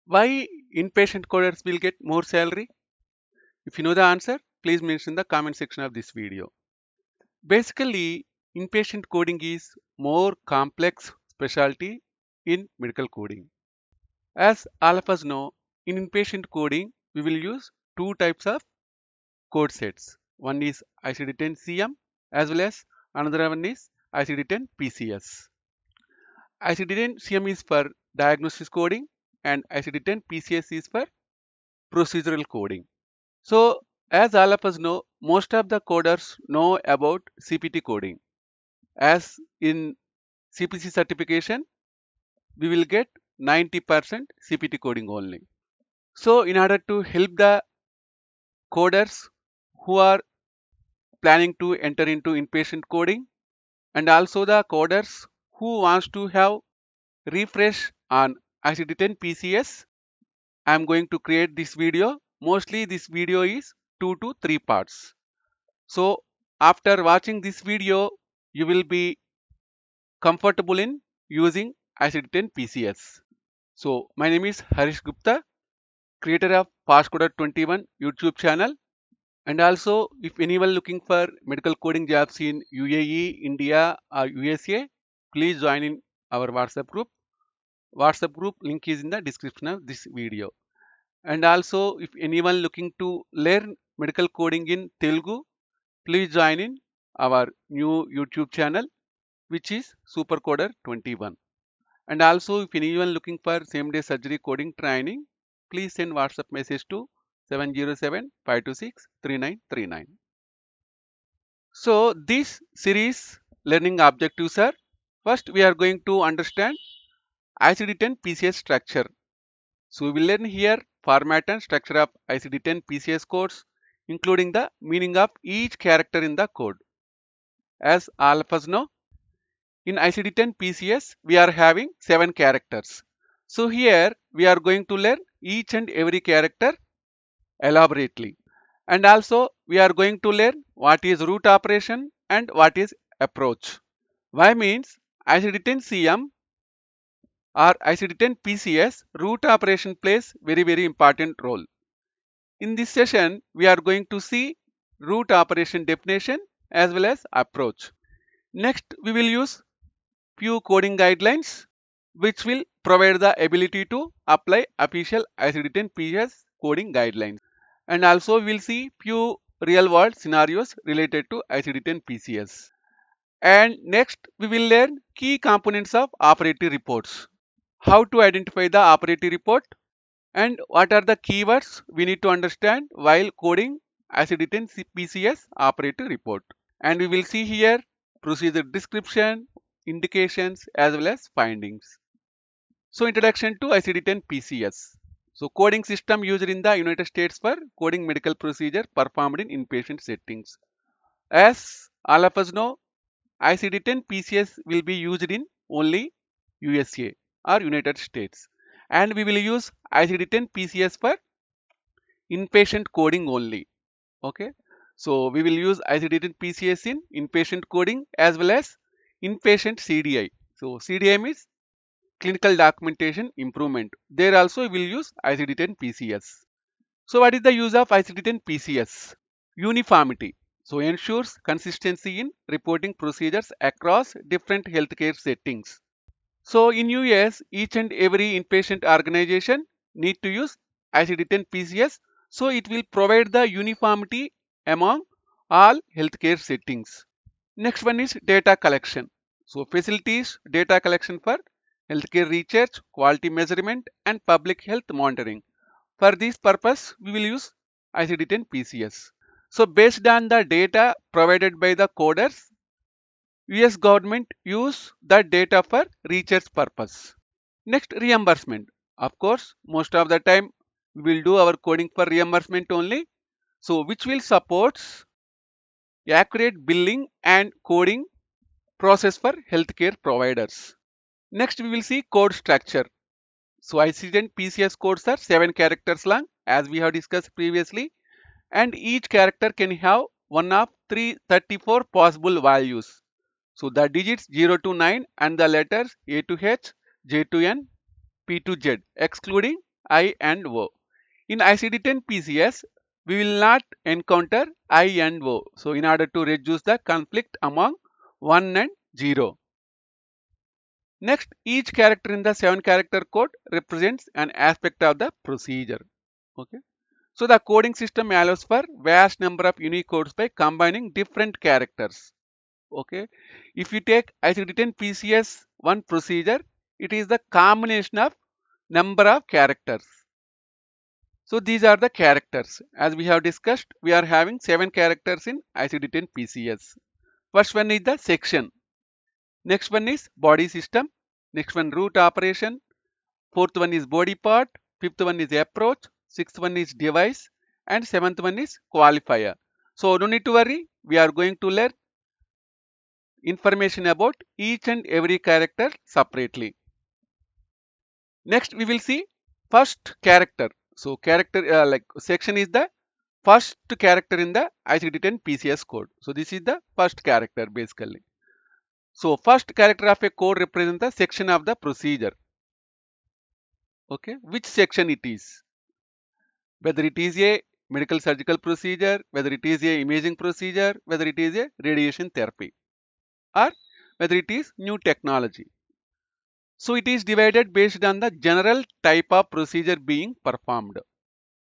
Why inpatient coders will get more salary? If you know the answer, please mention in the comment section of this video. Basically, inpatient coding is more complex specialty in medical coding. As all of us know, in inpatient coding, we will use two types of code sets. One is ICD-10-CM as well as another one is ICD-10-PCS. ICD-10-CM is for diagnosis coding and ICD-10-PCS is for procedural coding. So, as all of us know, most of the coders know about CPT coding. As in CPC certification, we will get 90% CPT coding only. So, in order to help the coders who are planning to enter into inpatient coding and also the coders who wants to have refresh on ICD-10 PCS, I am going to create this video. Mostly this video is 2 to 3 parts. So after watching this video, you will be comfortable in using ICD-10 PCS. So my name is Harish Gupta, creator of FastCoder21 YouTube channel. And also, if anyone looking for medical coding jobs in UAE, India, or USA, please join in our WhatsApp group. WhatsApp group link is in the description of this video. And also, if anyone looking to learn medical coding in Telugu, please join in our new YouTube channel, which is Supercoder21. And also, if anyone looking for same-day surgery coding training, please send WhatsApp message to 707-526-3939. So this series learning objectives are: first we are going to understand ICD-10 PCS structure. So we will learn here format and structure of ICD-10 PCS codes, including the meaning of each character in the code. As all of us know, in ICD-10 PCS we are having 7 characters. So here we are going to learn each and every character elaborately. And also we are going to learn what is root operation and what is approach. Why means ICD-10-CM or ICD-10-PCS root operation plays very important role. In this session, we are going to see root operation definition as well as approach. Next, we will use few coding guidelines which will provide the ability to apply official ICD-10-PCS coding guidelines. And also we will see few real world scenarios related to ICD-10-PCS. And next, we will learn key components of operative reports. How to identify the operative report and what are the keywords we need to understand while coding ICD-10 PCS operative report. And we will see here procedure description, indications as well as findings. So introduction to ICD-10 PCS. So coding system used in the United States for coding medical procedure performed in inpatient settings. As all of us know, ICD-10 PCS will be used in only USA or United States, and we will use ICD-10 PCS for inpatient coding only. Okay, so we will use ICD-10 PCS in inpatient coding as well as inpatient CDI. So CDI means clinical documentation improvement. There also we will use ICD-10 PCS. So what is the use of ICD-10 PCS? Uniformity. So ensures consistency in reporting procedures across different healthcare settings. So in US, each and every inpatient organization need to use ICD-10 PCS. So it will provide the uniformity among all healthcare settings. Next one is data collection. So facilities data collection for healthcare research, quality measurement and public health monitoring. For this purpose, we will use ICD-10 PCS. So based on the data provided by the coders, US government use that data for research purpose. Next, reimbursement. Of course, most of the time we will do our coding for reimbursement only. So which will support accurate billing and coding process for healthcare providers. Next, we will see code structure. So ICD-10 PCS codes are 7 characters long as we have discussed previously, and each character can have one of 334 possible values. So the digits 0 to 9 and the letters A to H, J to N, P to Z, excluding I and O. In ICD-10 PCS, we will not encounter I and O. So in order to reduce the conflict among 1 and 0. Next, each character in the 7-character code represents an aspect of the procedure. Okay. So the coding system allows for vast number of unique codes by combining different characters. Okay. If you take ICD-10 PCS one procedure, it is the combination of number of characters. So these are the characters. As we have discussed, we are having 7 characters in ICD-10 PCS. First one is the section. Next one is body system. Next one root operation. Fourth one is body part. Fifth one is approach. Sixth one is device. And seventh one is qualifier. So no need to worry. We are going to learn information about each and every character separately. Next we will see first character. So character like section is the first character in the ICD-10 PCS code. So this is the first character basically. So first character of a code represents the section of the procedure. Okay, which section it is? Whether it is a medical surgical procedure, whether it is a imaging procedure, whether it is a radiation therapy, or whether it is new technology. So it is divided based on the general type of procedure being performed.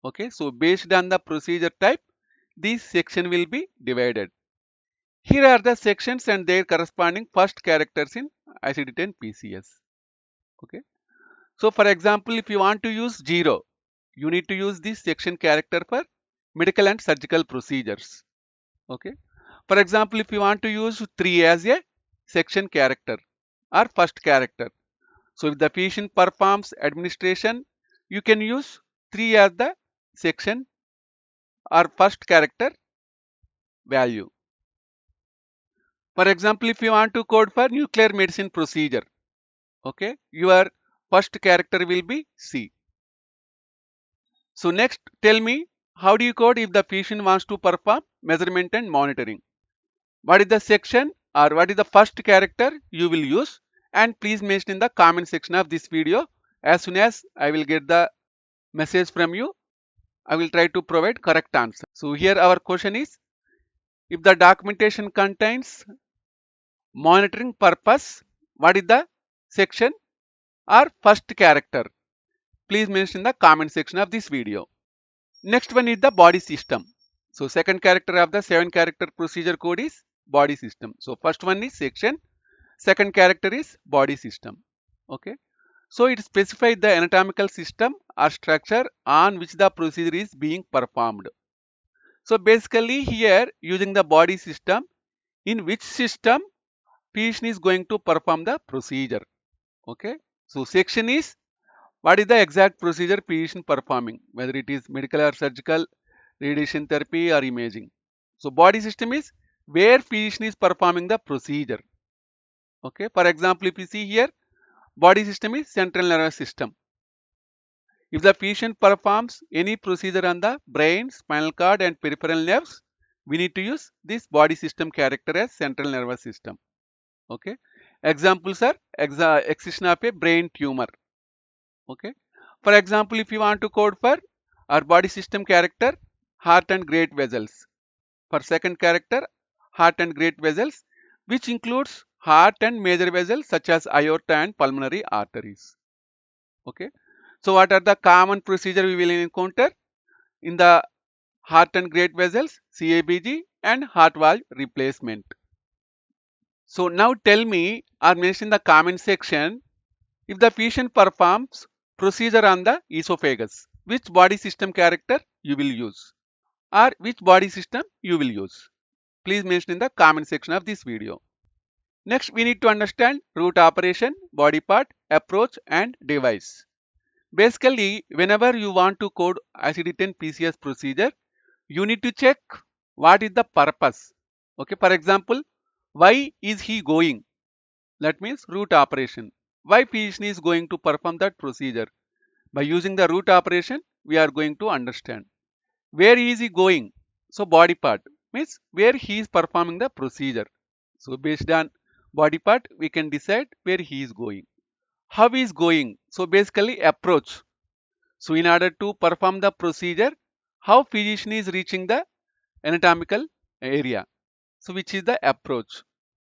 Okay, so based on the procedure type, this section will be divided. Here are the sections and their corresponding first characters in ICD-10 PCS. Okay, so for example, if you want to use 0, you need to use this section character for medical and surgical procedures. Okay, for example, if you want to use 3 as a section character or first character, so if the patient performs administration, you can use 3 as the section or first character value. For example, if you want to code for nuclear medicine procedure, okay, your first character will be C. So next, tell me, how do you code if the patient wants to perform measurement and monitoring? What is the section or what is the first character you will use? And please mention in the comment section of this video. As soon as I will get the message from you, I will try to provide correct answer. So here our question is, if the documentation contains monitoring purpose, what is the section or first character? Please mention in the comment section of this video. Next one is the body system. So second character of the 7-character procedure code is body system. So first one is section, second character is body system. Okay. So it specifies the anatomical system or structure on which the procedure is being performed. So basically here using the body system, in which system patient is going to perform the procedure. Okay. So section is what is the exact procedure patient performing, whether it is medical or surgical, radiation therapy or imaging. So body system is where physician is performing the procedure. Okay, for example, if you see here, body system is central nervous system. If the physician performs any procedure on the brain, spinal cord and peripheral nerves, we need to use this body system character as central nervous system. Okay, examples are excision of a brain tumor. Okay, for example, if you want to code for our body system character, heart and great vessels. For second character, heart and great vessels, which includes heart and major vessels such as aorta and pulmonary arteries. Okay, so what are the common procedure we will encounter in the heart and great vessels? CABG and heart valve replacement. So now tell me or mention in the comment section, if the patient performs procedure on the esophagus, which body system character you will use, or which body system you will use? Please mention in the comment section of this video. Next, we need to understand root operation, body part, approach and device. Basically, whenever you want to code ICD-10 PCS procedure, you need to check what is the purpose. Okay, for example, why is he going? That means root operation. Why physician is going to perform that procedure? By using the root operation, we are going to understand. Where is he going? So body part means where he is performing the procedure. So based on body part, we can decide where he is going. How he is going? So basically approach. So in order to perform the procedure, how physician is reaching the anatomical area. So which is the approach.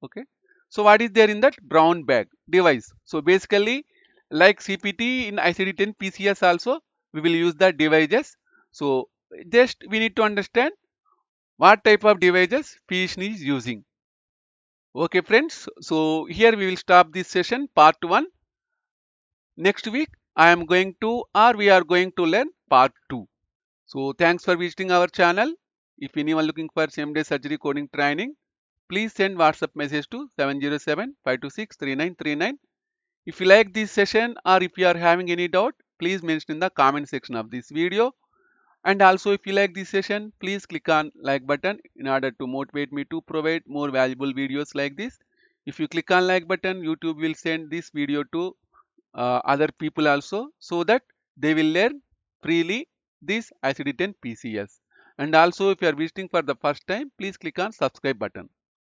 Okay. So what is there in that brown bag device? So basically like CPT in ICD-10 PCS also we will use the devices. So just we need to understand what type of devices physician is using. Okay friends, so here we will stop this session part 1. Next week I am going to or we are going to learn part 2. So thanks for visiting our channel. If anyone looking for same day surgery coding training, please send WhatsApp message to 707-526-3939. If you like this session or if you are having any doubt, please mention in the comment section of this video. And also if you like this session, please click on like button in order to motivate me to provide more valuable videos like this. If you click on like button, YouTube will send this video to other people also, so that they will learn freely this ICD-10 PCS. And also if you are visiting for the first time, please click on subscribe button.